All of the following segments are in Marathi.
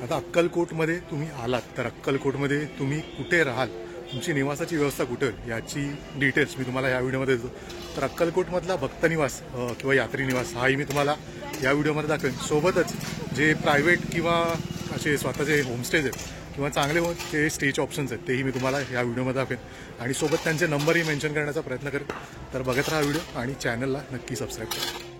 आता अक्कलकोटमध्ये तुम्ही आलात तर अक्कलकोटमध्ये तुम्ही कुठे राहाल, तुमची निवासाची व्यवस्था कुठे होईल याची डिटेल्स मी तुम्हाला या व्हिडिओमध्ये देतो. तर अक्कलकोटमधला भक्तनिवास किंवा यात्री निवास हाही मी तुम्हाला या व्हिडिओमध्ये दाखवेन. सोबतच जे प्रायव्हेट किंवा असे स्वतःचे होमस्टेज आहेत किंवा चांगले जे स्टेचे ऑप्शन्स आहेत तेही मी तुम्हाला या व्हिडिओमध्ये दाखवेन आणि सोबत त्यांचे नंबरही मेन्शन करण्याचा प्रयत्न करेन. तर बघत राहा व्हिडिओ आणि चॅनलला नक्की सबस्क्राईब करा.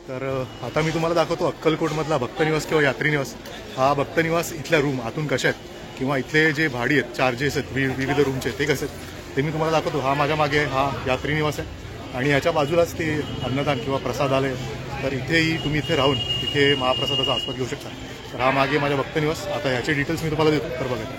तर आता मी तुम्हाला दाखवतो अक्कलकोटमधला भक्तनिवास किंवा यात्री निवास. हा भक्तनिवास इथल्या रूम आतून कशा आहेत किंवा इथले जे भाडी आहेत, चार्जेस आहेत विविध रूमचे ते कसे आहेत ते मी तुम्हाला दाखवतो. हा माझ्या मागे हा यात्री निवास आहे आणि याच्या बाजूलाच ते अन्नदान किंवा प्रसादालय. तर इथेही तुम्ही इथे राहून इथे महाप्रसादाचा आस्वाद घेऊ शकता. तर हा मागे माझ्या भक्तनिवास. आता याचे डिटेल्स मी तुम्हाला देतो, तर बघा.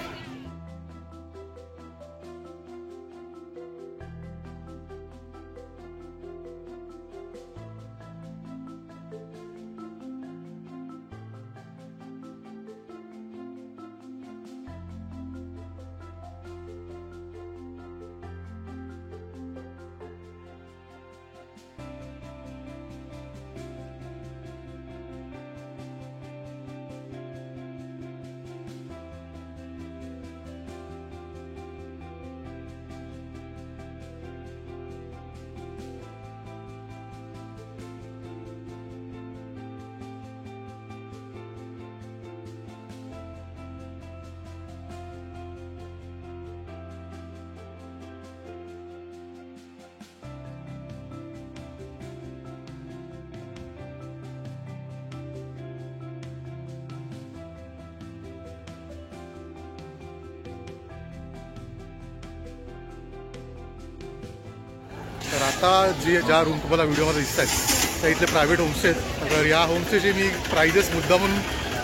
तर आता ज्या रूम तुम्हाला व्हिडिओमध्ये दिसत आहेत त्या इथले प्रायव्हेट होमस्टे आहेत. तर या होमस्टेचे मी प्राइजेस मुद्दा म्हणून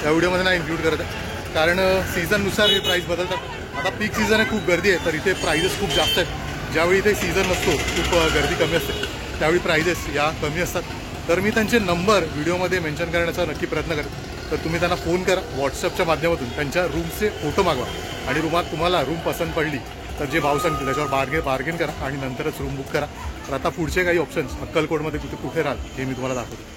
या व्हिडिओमध्ये नाही इन्क्लूड करत आहे, कारण सीझननुसार हे प्राईस बदलतात. आता पीक सीझन आहे, खूप गर्दी आहे, तर इथे प्राइजेस खूप जास्त आहेत. ज्यावेळी इथे सीझन नसतो, खूप गर्दी कमी असते, त्यावेळी प्राइजेस या कमी असतात. तर मी त्यांचे नंबर व्हिडिओमध्ये मेन्शन करण्याचा नक्की प्रयत्न करेन. तर तुम्ही त्यांना फोन करा, व्हॉट्सअपच्या माध्यमातून त्यांच्या रूमचे फोटो मागवा आणि रूमात तुम्हाला रूम पसंत पडली तर जे भाव सांगतील त्याच्यावर बार्गेन करा आणि नंतरच रूम बुक करा. तर आता पुढचे काही ऑप्शन्स अक्कलकोटमध्ये कुठे राहाल हे मी तुम्हाला दाखवतो.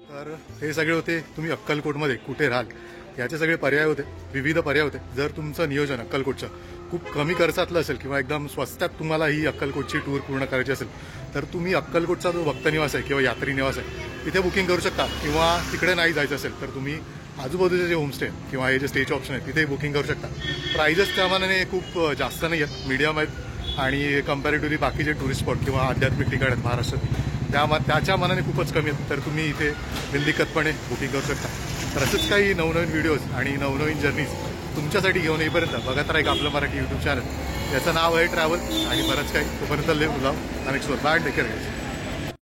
तर हे सगळे होते तुम्ही अक्कलकोटमध्ये कुठे राहाल याचे सगळे पर्याय होते, विविध पर्याय होते. जर तुमचं नियोजन अक्कलकोटचं खूप कमी खर्चातलं असेल किंवा एकदम स्वस्तात तुम्हाला ही अक्कलकोटची टूर पूर्ण करायची असेल तर तुम्ही अक्कलकोटचा जो भक्तनिवास आहे किंवा यात्री निवास आहे तिथे बुकिंग करू शकता. किंवा तिकडे नाही जायचं असेल तर तुम्ही आजूबाजूचे जे होमस्टे किंवा हे जे स्टेचे ऑप्शन आहेत तिथे बुकिंग करू शकता. प्राइजेस त्या मानाने खूप जास्त नाही आहेत, मीडियम आहेत आणि कम्पॅरेटिव्हली बाकीचे टुरिस्ट स्पॉट किंवा आध्यात्मिक ठिकाण आहेत महाराष्ट्रात त्याच्या मानाने खूपच कमी आहेत. तर तुम्ही इथे बिनदिक्कतपणे बुकिंग करू शकता. तर असेच काही नवनवीन व्हिडिओज आणि नवनवीन जर्नीज तुमच्यासाठी घेऊन येईपर्यंत बघत राहा आपलं मराठी यूट्यूब चॅनल. याचं नाव आहे ट्रॅव्हल आणि बरंच काही. तोपर्यंत लिव्ह लव्ह आणि एक्सप्लोर. Bye, take care.